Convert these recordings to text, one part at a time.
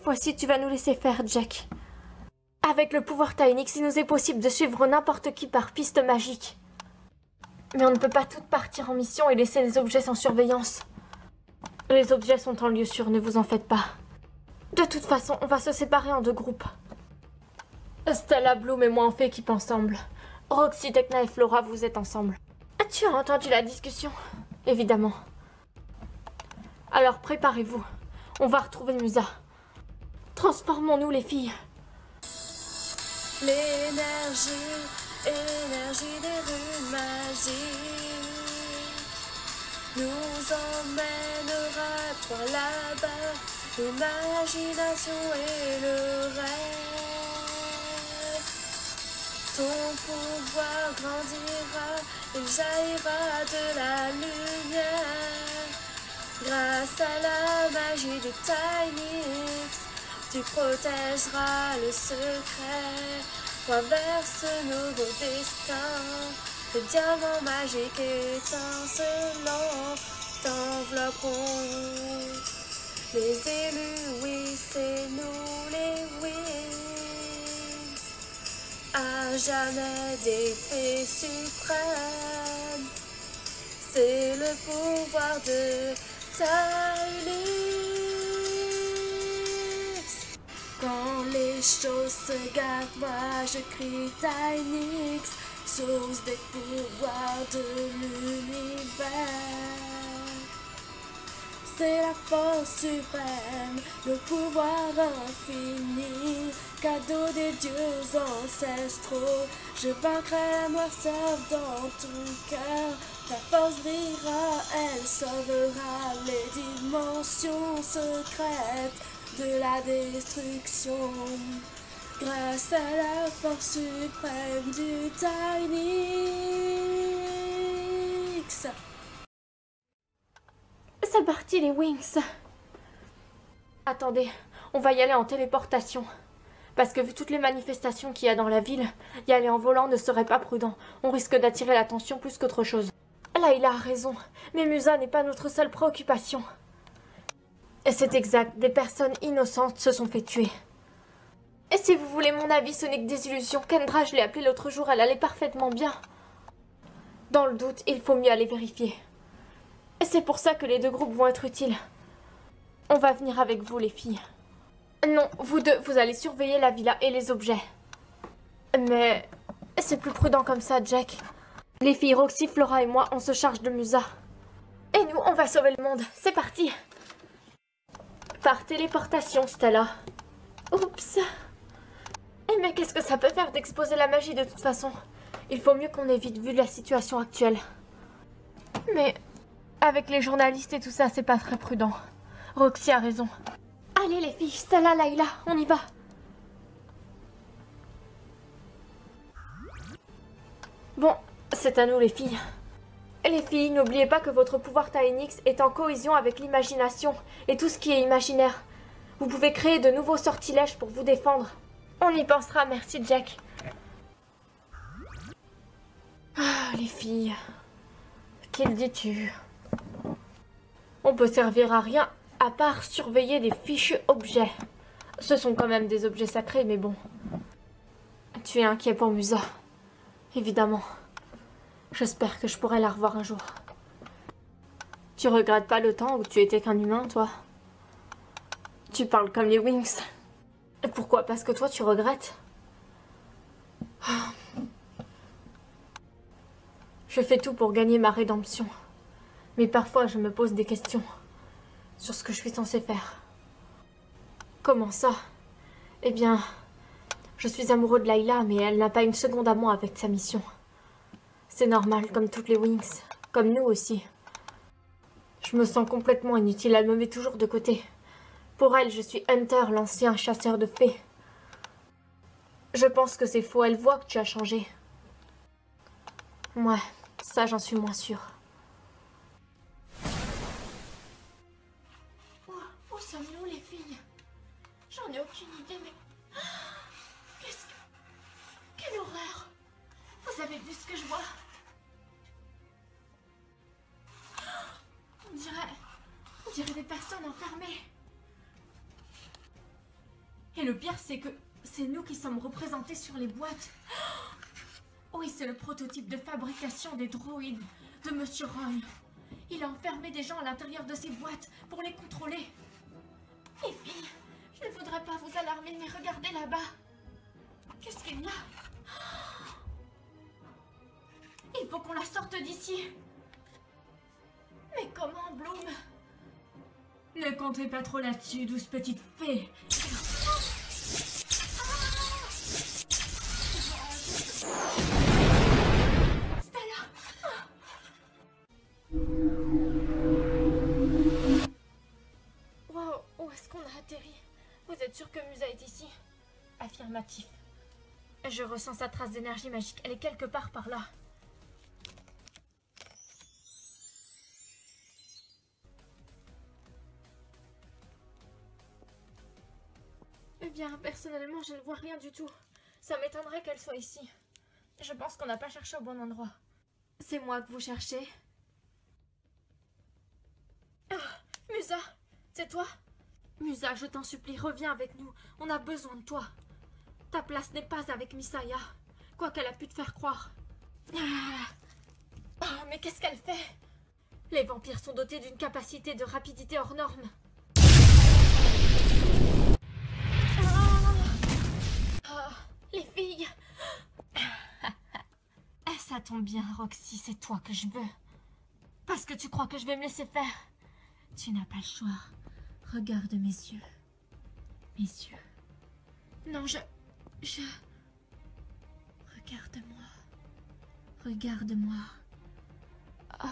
fois-ci, tu vas nous laisser faire, Jack. Avec le pouvoir Tynix, il nous est possible de suivre n'importe qui par piste magique. Mais on ne peut pas toutes partir en mission et laisser les objets sans surveillance. Les objets sont en lieu sûr, ne vous en faites pas. De toute façon, on va se séparer en 2 groupes. Stella, Bloom et moi on fait équipe ensemble. Roxy, Tekna et Flora, vous êtes ensemble. Tu as entendu la discussion? Évidemment. Alors préparez-vous. On va retrouver Musa. Transformons-nous les filles. L'énergie, énergie des runes magiques nous emmènera toi là-bas. L'imagination et le rêve. Ton pouvoir grandira, il jaillira de la lumière. Grâce à la magie de Tynix, tu protégeras le secret. Toi vers ce nouveau destin. Les diamants magiques étincelants t'envelopperont. Les élus, oui, c'est nous les Wings. À jamais des fées suprêmes. C'est le pouvoir de Tynix. Quand les choses se gâtent, moi je crie Tynix, source des pouvoirs de l'univers. C'est la force suprême, le pouvoir infini, cadeau des dieux ancestraux. Je vaincrai la noirceur dans ton cœur. La force brillera, elle sauvera les dimensions secrètes de la destruction. Grâce à la force suprême du Tynix. C'est parti les Wings. Attendez, on va y aller en téléportation. Parce que vu toutes les manifestations qu'il y a dans la ville, y aller en volant ne serait pas prudent. On risque d'attirer l'attention plus qu'autre chose. Là, il a raison. Mais Musa n'est pas notre seule préoccupation. Et c'est exact, des personnes innocentes se sont fait tuer. Et si vous voulez mon avis, ce n'est que des illusions. Kendra, je l'ai appelée l'autre jour, elle allait parfaitement bien. Dans le doute, il faut mieux aller vérifier. Et c'est pour ça que les 2 groupes vont être utiles. On va venir avec vous, les filles. Non, vous 2, vous allez surveiller la villa et les objets. Mais c'est plus prudent comme ça, Jack. Les filles Roxy, Flora et moi, on se charge de Musa. Et nous, on va sauver le monde. C'est parti. Par téléportation, Stella. Oups. Mais qu'est-ce que ça peut faire d'exposer la magie de toute façon? Il faut mieux qu'on évite vu la situation actuelle. Mais avec les journalistes et tout ça, c'est pas très prudent. Roxy a raison. Allez les filles, Stella, Layla, on y va. Bon, c'est à nous les filles. Les filles, n'oubliez pas que votre pouvoir Tynix est en cohésion avec l'imagination et tout ce qui est imaginaire. Vous pouvez créer de nouveaux sortilèges pour vous défendre. On y pensera, merci Jack. Ah, les filles. Qu'en dis-tu? On peut servir à rien à part surveiller des fichus objets. Ce sont quand même des objets sacrés, mais bon. Tu es inquiet pour Musa. Évidemment. J'espère que je pourrai la revoir un jour. Tu regrettes pas le temps où tu étais qu'un humain, toi? Tu parles comme les Wings. Et pourquoi? Parce que toi, tu regrettes? Je fais tout pour gagner ma rédemption. Mais parfois, je me pose des questions sur ce que je suis censée faire. Comment ça? Eh bien, je suis amoureux de Layla, mais elle n'a pas une seconde à moi avec sa mission. C'est normal, comme toutes les Wings, comme nous aussi. Je me sens complètement inutile, elle me met toujours de côté. Pour elle, je suis Hunter, l'ancien chasseur de fées. Je pense que c'est faux, elle voit que tu as changé. Ouais, ça j'en suis moins sûre. Où sommes-nous les filles? J'en ai aucune idée, mais... Qu'est-ce que... Quelle horreur! Vous avez vu ce que je vois? On dirait des personnes enfermées. Et le pire, c'est que c'est nous qui sommes représentés sur les boîtes. Oui, c'est le prototype de fabrication des droïdes de Monsieur Roy. Il a enfermé des gens à l'intérieur de ces boîtes pour les contrôler. Les filles, je ne voudrais pas vous alarmer, mais regardez là-bas. Qu'est-ce qu'il y a? Il faut qu'on la sorte d'ici. Mais comment, Bloom? Ne comptez pas trop là-dessus, douce petite fée. Stella! Wow, où est-ce qu'on a atterri? Vous êtes sûr que Musa est ici? Affirmatif. Je ressens sa trace d'énergie magique. Elle est quelque part par là. Eh bien, personnellement, je ne vois rien du tout. Ça m'étonnerait qu'elle soit ici. Je pense qu'on n'a pas cherché au bon endroit. C'est moi que vous cherchez? Ah, Musa, c'est toi? Musa, je t'en supplie, reviens avec nous. On a besoin de toi. Ta place n'est pas avec Misaya, quoi qu'elle a pu te faire croire. Mais qu'est-ce qu'elle fait? Les vampires sont dotés d'une capacité de rapidité hors norme. Les filles. Ça tombe bien, Roxy, c'est toi que je veux. Parce que tu crois que je vais me laisser faire? Tu n'as pas le choix. Regarde mes yeux. Mes yeux. Non, je... Regarde-moi. Regarde-moi. Oh.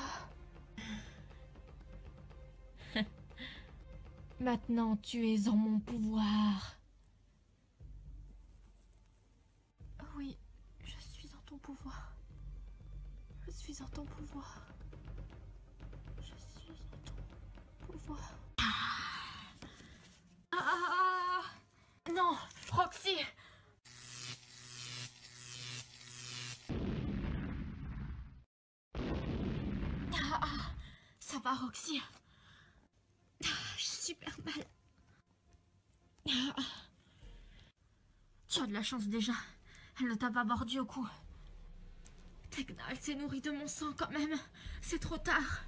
Maintenant, tu es en mon pouvoir. Oui, je suis en ton pouvoir. Je suis en ton pouvoir. Je suis en ton pouvoir. Non, Roxy! Ça va, Roxy? J'ai super mal. Tu as de la chance déjà. Elle ne t'a pas mordu au cou. Tekna, elle s'est nourrie de mon sang quand même. C'est trop tard.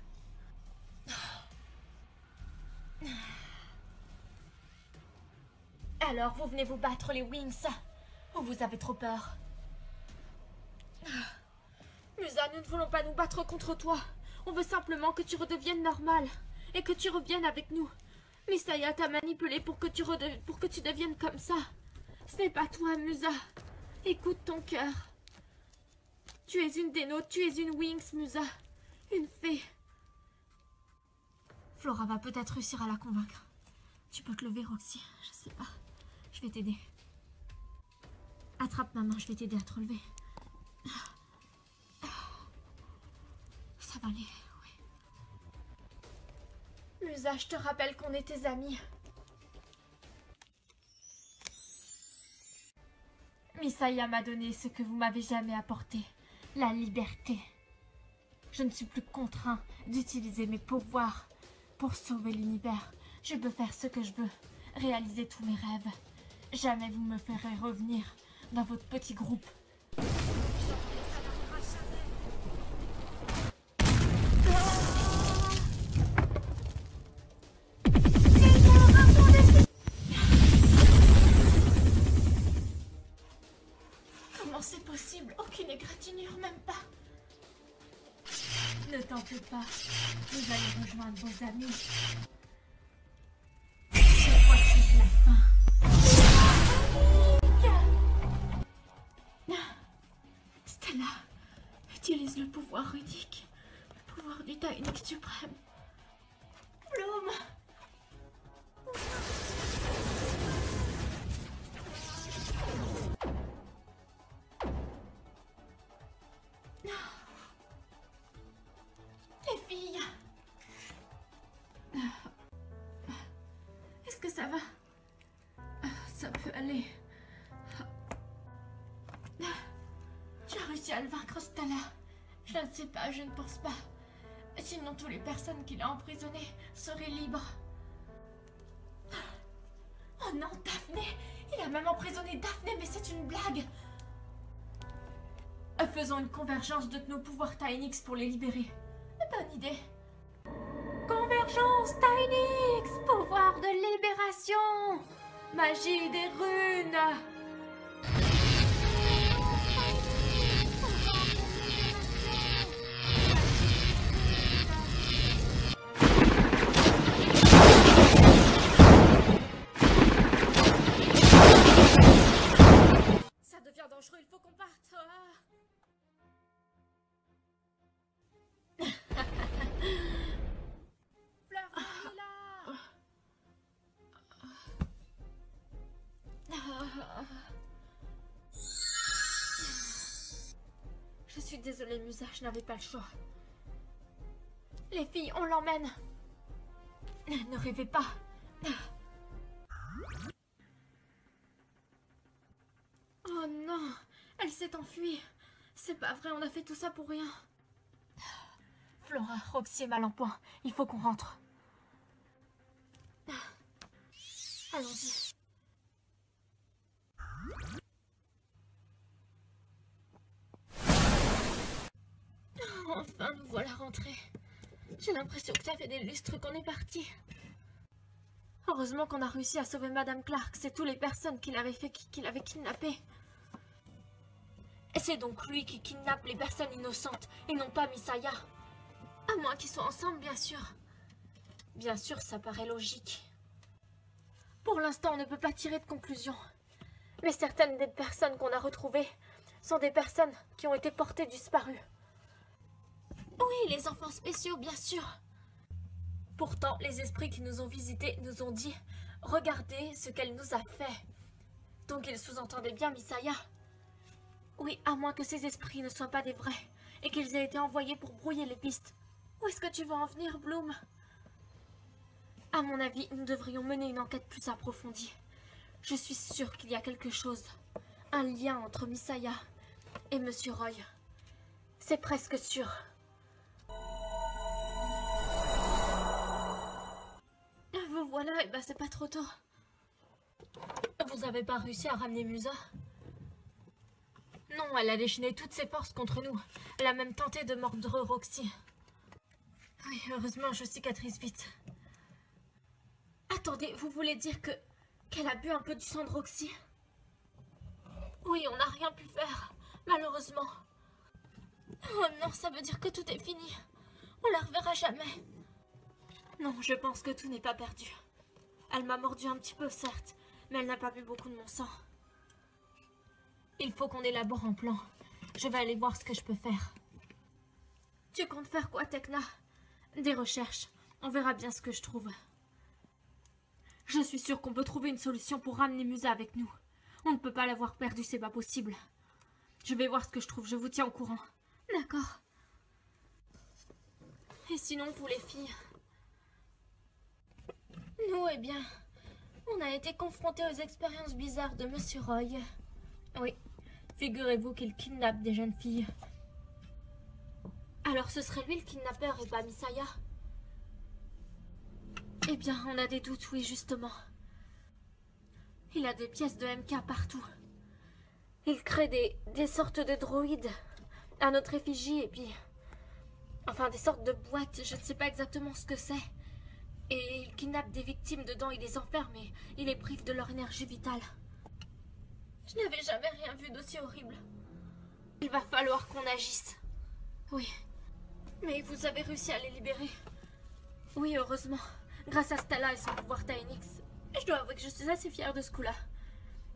Alors, vous venez vous battre les Wings? Ou vous avez trop peur? Musa, nous ne voulons pas nous battre contre toi. On veut simplement que tu redeviennes normal. Et que tu reviennes avec nous. Misaya t'a manipulé pour que tu deviennes comme ça. Ce n'est pas toi, Musa. Écoute ton cœur. Tu es une des nôtres, tu es une Wings, Musa. Une fée. Flora va peut-être réussir à la convaincre. Tu peux te lever, Roxy. Je sais pas. Je vais t'aider. Attrape ma main, je vais t'aider à te relever. Ça va aller, oui. Musa, je te rappelle qu'on est tes amis. Misaya m'a donné ce que vous m'avez jamais apporté. La liberté. Je ne suis plus contraint d'utiliser mes pouvoirs pour sauver l'univers. Je peux faire ce que je veux, réaliser tous mes rêves. Jamais vous me ferez revenir dans votre petit groupe. Comment c'est possible? Aucune égratignure, même pas. Ne t'en fais pas. Vous allez rejoindre vos amis. Cette fois-ci, c'est la fin. Stella, utilise le pouvoir unique. Le pouvoir du Taïnik suprême. Bloom. Les filles. Est-ce que ça va? Ça peut aller. Tu as réussi à le vaincre, Stella? Je ne sais pas, je ne pense pas. Sinon, toutes les personnes qu'il a emprisonnées seraient libres. Oh non, Daphné! Il a même emprisonné Daphné, mais c'est une blague. Faisons une convergence de nos pouvoirs Tynix pour les libérer. Bonne idée. Convergence Tynix, pouvoir de libération. Magie des runes. Ça devient dangereux, il faut qu'on parte. Fleur là. Je suis désolée, Musa, je n'avais pas le choix. Les filles, on l'emmène. Ne rêvez pas. Oh non, elle s'est enfuie. C'est pas vrai, on a fait tout ça pour rien. Flora, Roxy est mal en point. Il faut qu'on rentre. Allons-y. Enfin, nous voilà rentrés. J'ai l'impression que ça fait des lustres qu'on est parti. Heureusement qu'on a réussi à sauver Madame Clark. C'est toutes les personnes qui l'avaient kidnappée. Et c'est donc lui qui kidnappe les personnes innocentes et non pas Misaya. À moins qu'ils soient ensemble, bien sûr. Bien sûr, ça paraît logique. Pour l'instant, on ne peut pas tirer de conclusion. Mais certaines des personnes qu'on a retrouvées sont des personnes qui ont été portées disparues. Oui, les enfants spéciaux, bien sûr. Pourtant, les esprits qui nous ont visités nous ont dit « Regardez ce qu'elle nous a fait ». Donc ils sous-entendaient bien Misaya. Oui, à moins que ces esprits ne soient pas des vrais et qu'ils aient été envoyés pour brouiller les pistes. Où est-ce que tu veux en venir, Bloom? À mon avis, nous devrions mener une enquête plus approfondie. Je suis sûre qu'il y a quelque chose. Un lien entre Misaya et Monsieur Roy. C'est presque sûr. Vous voilà, et ben c'est pas trop tôt. Vous avez pas réussi à ramener Musa? Non, elle a déchaîné toutes ses forces contre nous. Elle a même tenté de mordre Roxy. Oui, heureusement, je cicatrise vite. Attendez, vous voulez dire qu'elle a bu un peu du sang de Roxy? Oui, on n'a rien pu faire, malheureusement. Oh non, ça veut dire que tout est fini. On la reverra jamais. Non, je pense que tout n'est pas perdu. Elle m'a mordu un petit peu, certes, mais elle n'a pas bu beaucoup de mon sang. Il faut qu'on élabore un plan. Je vais aller voir ce que je peux faire. Tu comptes faire quoi, Tekna? Des recherches. On verra bien ce que je trouve. Je suis sûre qu'on peut trouver une solution pour ramener Musa avec nous. On ne peut pas l'avoir perdue, c'est pas possible. Je vais voir ce que je trouve, je vous tiens au courant. D'accord. Et sinon, vous les filles? Nous, eh bien, on a été confrontés aux expériences bizarres de Monsieur Roy. Oui, figurez-vous qu'il kidnappe des jeunes filles. Alors ce serait lui le kidnappeur et pas Misaya? Eh bien, on a des doutes, oui, justement. Il a des pièces de MK partout. Il crée des sortes de droïdes à notre effigie et puis... Enfin, des sortes de boîtes, je ne sais pas exactement ce que c'est. Et il kidnappe des victimes dedans, il les enferme et il les prive de leur énergie vitale. Je n'avais jamais rien vu d'aussi horrible. Il va falloir qu'on agisse. Oui. Mais vous avez réussi à les libérer? Oui, heureusement. Grâce à Stella et son pouvoir Tynix. Je dois avouer que je suis assez fière de ce coup-là.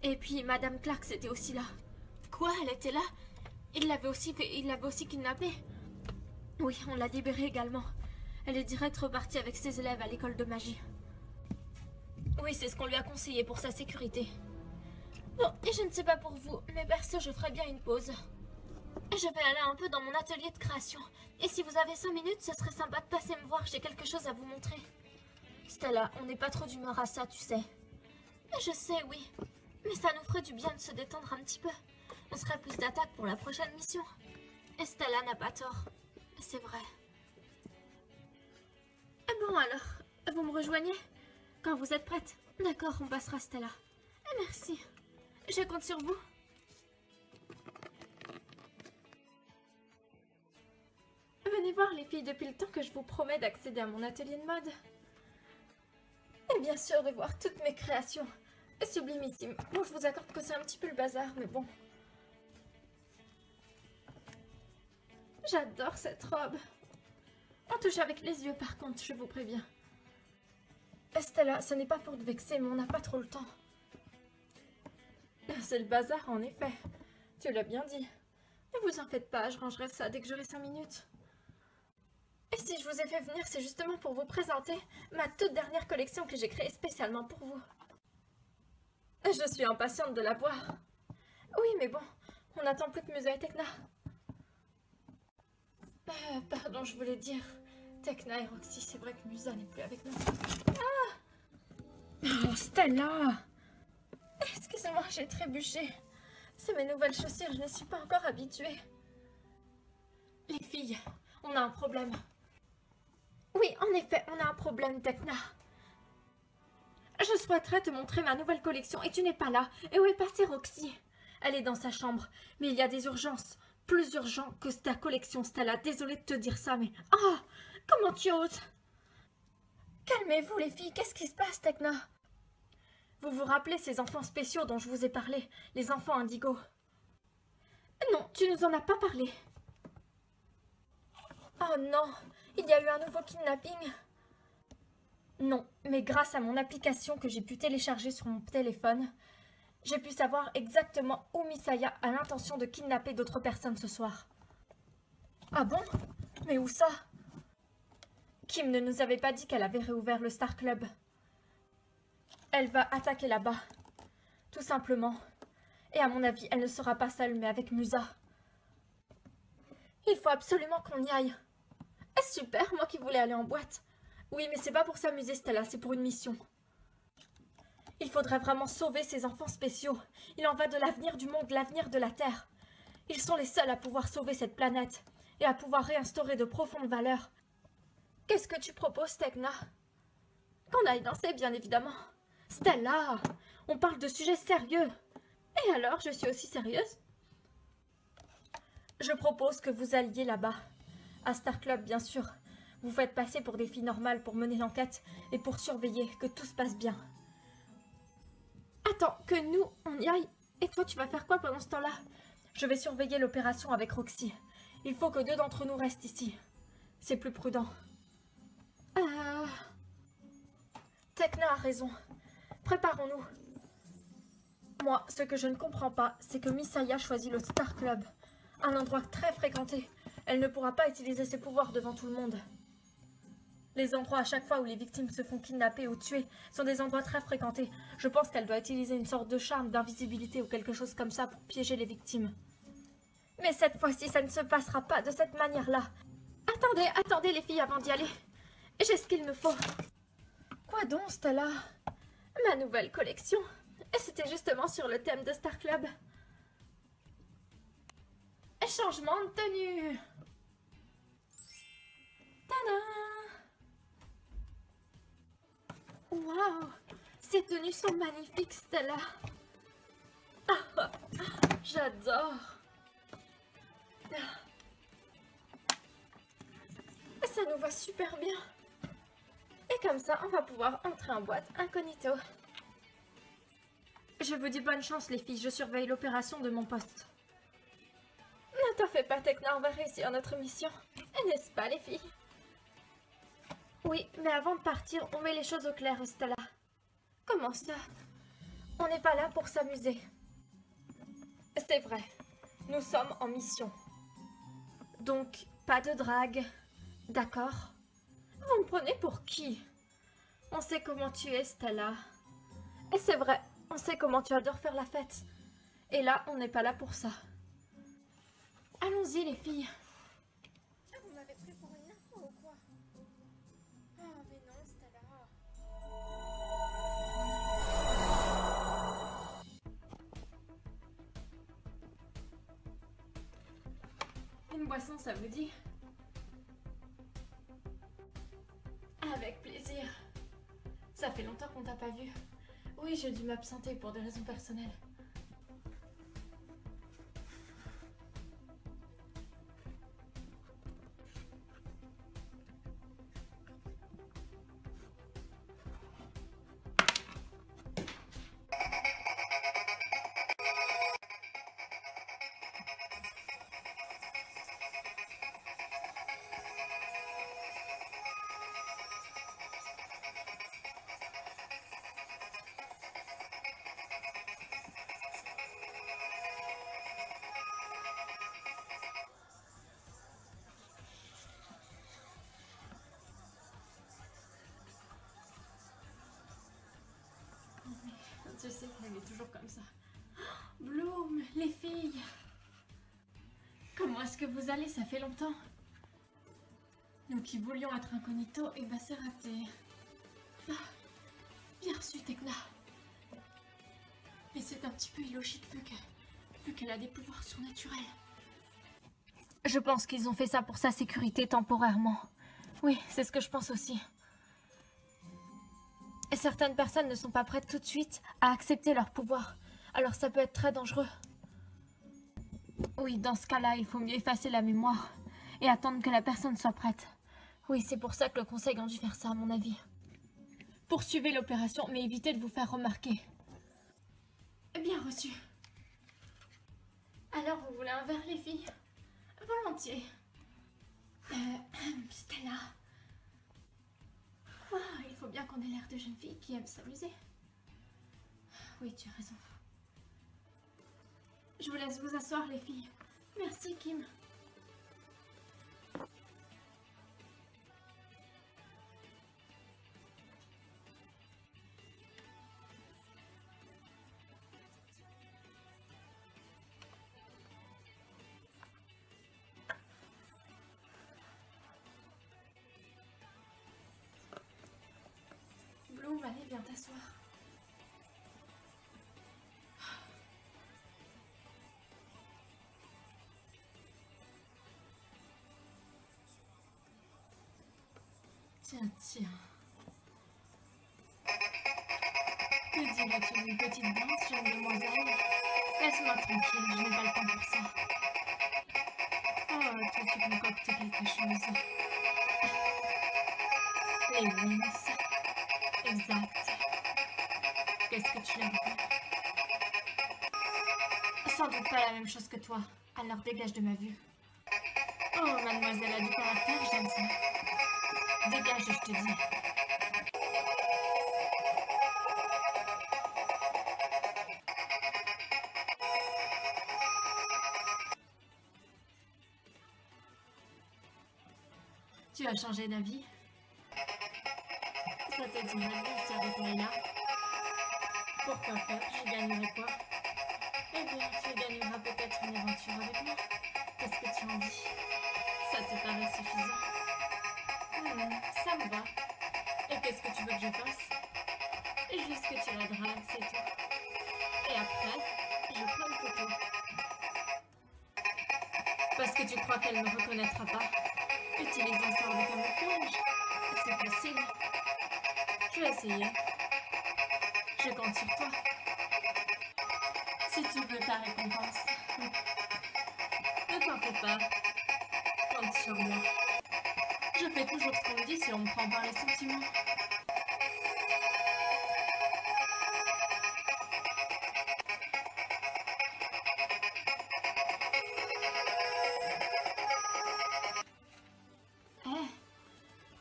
Et puis, Madame Clark était aussi là. Quoi? Elle était là? Il l'avait aussi kidnappée? Oui, on l'a libérée également. Elle est direct repartie avec ses élèves à l'école de magie. Oui, c'est ce qu'on lui a conseillé pour sa sécurité. Bon, et je ne sais pas pour vous, mais perso, je ferais bien une pause. Je vais aller un peu dans mon atelier de création. Et si vous avez 5 minutes, ce serait sympa de passer me voir, j'ai quelque chose à vous montrer. Stella, on n'est pas trop d'humeur à ça, tu sais. Je sais, oui. Mais ça nous ferait du bien de se détendre un petit peu. On serait plus d'attaque pour la prochaine mission. Et Stella n'a pas tort. C'est vrai. Bon alors, vous me rejoignez? Quand vous êtes prête? D'accord, on passera Stella. Merci. Je compte sur vous. Venez voir les filles depuis le temps que je vous promets d'accéder à mon atelier de mode. Et bien sûr de voir toutes mes créations. Sublimissimes. Bon, je vous accorde que c'est un petit peu le bazar, mais bon. J'adore cette robe. On touche avec les yeux par contre, je vous préviens. Stella, ce n'est pas pour te vexer, mais on n'a pas trop le temps. C'est le bazar en effet. Tu l'as bien dit. Ne vous en faites pas, je rangerai ça dès que j'aurai 5 minutes. Et si je vous ai fait venir, c'est justement pour vous présenter ma toute dernière collection que j'ai créée spécialement pour vous. Je suis impatiente de la voir. Oui, mais bon, on n'attend plus que Musa et Tekna. Pardon, je voulais dire Tekna et Roxy, c'est vrai que Musa n'est plus avec nous. Ah! Oh, Stella! Excusez-moi, j'ai trébuché. C'est mes nouvelles chaussures, je ne suis pas encore habituée. Les filles, on a un problème. Oui, en effet, on a un problème, Tekna. Je souhaiterais te montrer ma nouvelle collection et tu n'es pas là. Et où est passée Roxy? Elle est dans sa chambre, mais il y a des urgences. Plus urgent que ta collection, Stella. Désolée de te dire ça, mais... Ah! Comment tu oses? Calmez-vous, les filles. Qu'est-ce qui se passe, Tekna? Vous vous rappelez ces enfants spéciaux dont je vous ai parlé? Les enfants indigo? Non, tu nous en as pas parlé. Oh non! Il y a eu un nouveau kidnapping? Non, mais grâce à mon application que j'ai pu télécharger sur mon téléphone, j'ai pu savoir exactement où Misaya a l'intention de kidnapper d'autres personnes ce soir. Ah bon? Mais où ça? Kim ne nous avait pas dit qu'elle avait réouvert le Star Club. Elle va attaquer là-bas. Tout simplement. Et à mon avis, elle ne sera pas seule, mais avec Musa. Il faut absolument qu'on y aille. Super, moi qui voulais aller en boîte. Oui, mais c'est pas pour s'amuser, Stella, c'est pour une mission. Il faudrait vraiment sauver ces enfants spéciaux. Il en va de l'avenir du monde, l'avenir de la Terre. Ils sont les seuls à pouvoir sauver cette planète et à pouvoir réinstaurer de profondes valeurs. Qu'est-ce que tu proposes, Tekna? Qu'on aille danser, bien évidemment. Stella, on parle de sujets sérieux. Et alors, je suis aussi sérieuse? Je propose que vous alliez là-bas. À Star Club, bien sûr. Vous faites passer pour des filles normales pour mener l'enquête et pour surveiller que tout se passe bien. Attends, que nous, on y aille. Et toi, tu vas faire quoi pendant ce temps-là? Je vais surveiller l'opération avec Roxy. Il faut que 2 d'entre nous restent ici. C'est plus prudent. Tekna a raison. Préparons-nous. Moi, ce que je ne comprends pas, c'est que Misaya choisit le Star Club. Un endroit très fréquenté. Elle ne pourra pas utiliser ses pouvoirs devant tout le monde. Les endroits à chaque fois où les victimes se font kidnapper ou tuer sont des endroits très fréquentés. Je pense qu'elle doit utiliser une sorte de charme, d'invisibilité ou quelque chose comme ça pour piéger les victimes. Mais cette fois-ci, ça ne se passera pas de cette manière-là. Attendez les filles avant d'y aller. J'ai ce qu'il nous faut. Quoi donc, Stella? Ma nouvelle collection. Et c'était justement sur le thème de Star Club. Changement de tenue. Tada! Waouh! Ces tenues sont magnifiques, Stella. J'adore. Ça nous va super bien. Et comme ça, on va pouvoir entrer en boîte incognito. Je vous dis bonne chance, les filles. Je surveille l'opération de mon poste. Ne t'en fais pas, Tekna, on va réussir notre mission. N'est-ce pas, les filles? Oui, mais avant de partir, on met les choses au clair, Stella. Comment ça? On n'est pas là pour s'amuser. C'est vrai. Nous sommes en mission. Donc, pas de drague. D'accord? Vous me prenez pour qui? On sait comment tu es, Stella. Et c'est vrai, on sait comment tu adores faire la fête. Et là, on n'est pas là pour ça. Allons-y, les filles. Vous m'avez pris pour une info ou quoi? Ah, mais non, Stella. Une boisson, ça vous dit? Avec plaisir. Ça fait longtemps qu'on t'a pas vu. Oui, j'ai dû m'absenter pour des raisons personnelles. Tu sais qu'elle est toujours comme ça. Bloom, les filles. Comment est-ce que vous allez? Ça fait longtemps. Nous qui voulions être incognito, et bah c'est raté. Ah, bien reçu, Tekna. Mais c'est un petit peu illogique vu qu'elle a des pouvoirs surnaturels. Je pense qu'ils ont fait ça pour sa sécurité temporairement. Oui, c'est ce que je pense aussi. Et certaines personnes ne sont pas prêtes tout de suite à accepter leur pouvoir. Alors ça peut être très dangereux. Oui, dans ce cas-là, il faut mieux effacer la mémoire et attendre que la personne soit prête. Oui, c'est pour ça que le conseil a dû faire ça, à mon avis. Poursuivez l'opération, mais évitez de vous faire remarquer. Bien reçu. Alors, vous voulez un verre, les filles? Volontiers. Stella. Oh, il faut bien qu'on ait l'air de jeune fille qui aime s'amuser. Oui, tu as raison. Je vous laisse vous asseoir, les filles. Merci, Kim. Bloom, allez, viens t'asseoir. Tiens. Que dirais-tu d'une petite danse, jeune demoiselle? Laisse-moi tranquille, je n'ai pas le temps pour ça. Oh, toi tu concoctes quelque chose. Les wings. Exact. Qu'est-ce que tu aimes? Sans doute pas la même chose que toi. Alors dégage de ma vue. Oh, mademoiselle a du caractère, j'aime ça. Dégage, je te dis. Tu as changé d'avis? Ça te dirait de sortir avec Layla? Pourquoi pas? Je gagnerai quoi? Eh bien, tu gagneras peut-être une aventure avec moi. Qu'est-ce que tu en dis? Ça te paraît suffisant? Ça me va. Et qu'est-ce que tu veux que je fasse? Juste que tu la dragues, c'est tout. Et après, je prends une photo. Parce que tu crois qu'elle ne me reconnaîtra pas? Utilise un sort de camouflage. C'est facile. Je vais essayer. Je compte sur toi. Si tu veux ta récompense. Ne t'en fais pas. Compte sur moi. Je fais toujours ce qu'on me dit si on me prend par les sentiments.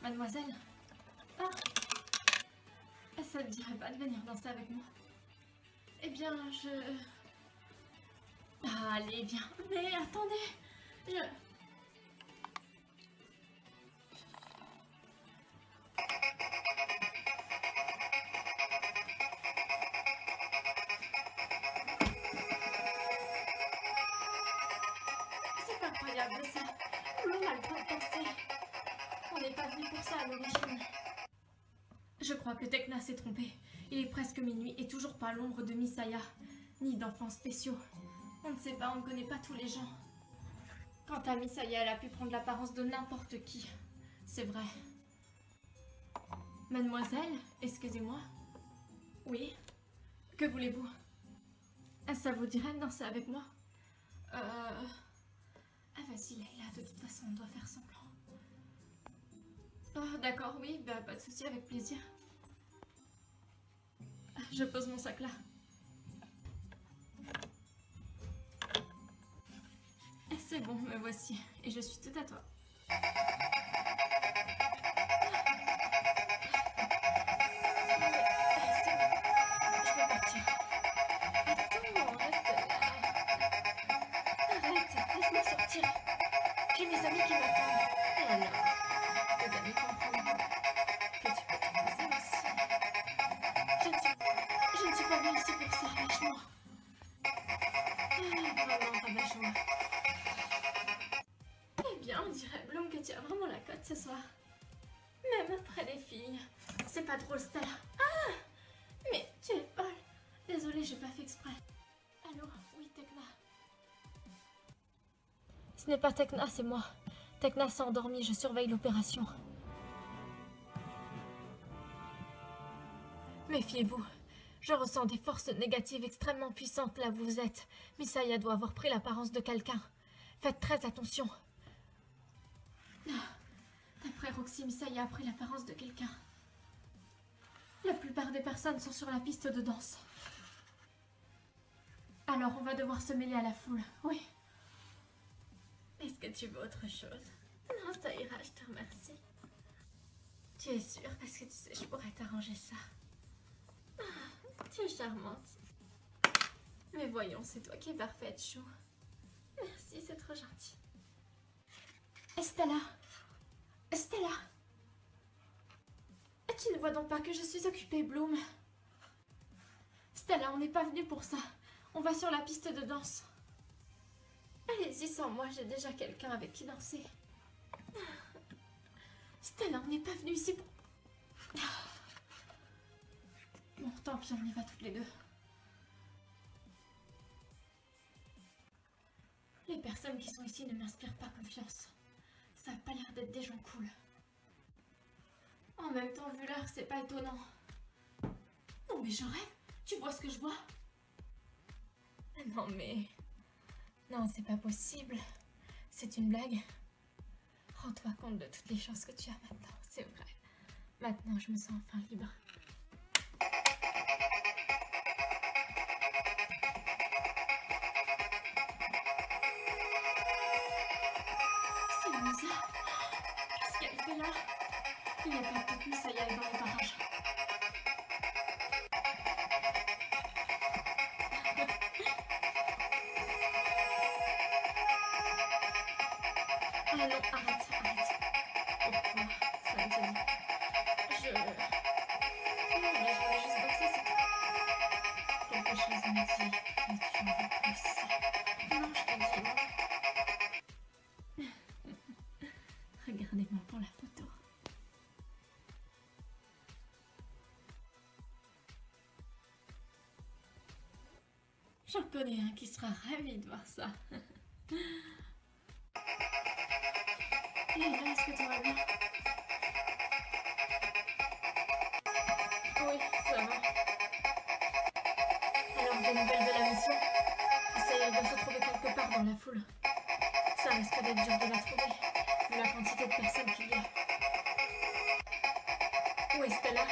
Mademoiselle? Ah, ça te dirait pas de venir danser avec moi? Eh bien, Ah, allez, viens. Mais attendez, C'est incroyable, ça. L'on a le droit de danser. On n'est pas venu pour ça à l'origine. Je crois que Tekna s'est trompé. Il est presque minuit et toujours pas l'ombre de Misaya, ni d'enfants spéciaux. On ne sait pas, on ne connaît pas tous les gens. Quant à Misaya, elle a pu prendre l'apparence de n'importe qui. C'est vrai. Mademoiselle, excusez-moi. Oui, Que voulez-vous? Ça vous dirait de danser avec moi? Ah vas-y Leïla, de toute façon on doit faire semblant. Oh d'accord, oui, bah pas de souci, avec plaisir. Je pose mon sac là. C'est bon, me voici, et je suis tout à toi. J'ai mes amis qui m'attendent. Et alors, tes amis comprendront que tu peux te poser aussi. Je ne suis pas venue ici pour ça, lâche-moi. Vraiment, rabat-joie. Eh bien, on dirait, Bloom, que tu as vraiment la cote ce soir. Même après les filles. C'est pas drôle, Stella. Ah! Mais tu es folle. Désolée, j'ai pas fait exprès. Allô? Oui, Tekna. Ce n'est pas Tekna, c'est moi. Tekna s'est endormie, je surveille l'opération. Méfiez-vous. Je ressens des forces négatives extrêmement puissantes là où vous êtes. Misaya doit avoir pris l'apparence de quelqu'un. Faites très attention. D'après Roxy, Misaya a pris l'apparence de quelqu'un. La plupart des personnes sont sur la piste de danse. Alors on va devoir se mêler à la foule, oui. Est-ce que tu veux autre chose? Non, ça ira, je te remercie. Tu es sûre? Parce que tu sais, je pourrais t'arranger ça. Ah, tu es charmante. Mais voyons, c'est toi qui es parfaite, Chou. Merci, c'est trop gentil. Stella! Stella! Tu ne vois donc pas que je suis occupée, Bloom? Stella, on n'est pas venu pour ça. On va sur la piste de danse. Allez-y sans moi, j'ai déjà quelqu'un avec qui danser. Stella, on n'est pas venu ici pour... Bon, tant pis, on y va toutes les deux. Les personnes qui sont ici ne m'inspirent pas confiance. Ça n'a pas l'air d'être des gens cool. En même temps, vu l'heure, c'est pas étonnant. Non mais je rêve. Tu vois ce que je vois? Non mais... Non, c'est pas possible. C'est une blague. Rends-toi compte de toutes les chances que tu as maintenant, c'est vrai. Maintenant, je me sens enfin libre. C'est Misa. Qu'est-ce qu'elle fait là? Il n'y a pas toute Misaya dans les parages. Ah non, arrête, arrête. Pourquoi? Ça me gêne. Non, mais je voulais juste danser, c'est tout. Quelque chose me dit que tu en veux plus. Non, je te dis non. Regardez-moi pour la photo. J'en connais un qui sera ravi de voir ça. Et là, est-ce que tu vas bien? Oui, ça va. Alors, des nouvelles de la mission? Essaye de se trouver quelque part dans la foule. Ça risque d'être dur de la trouver, vu la quantité de personnes qu'il y a. Où est Stella?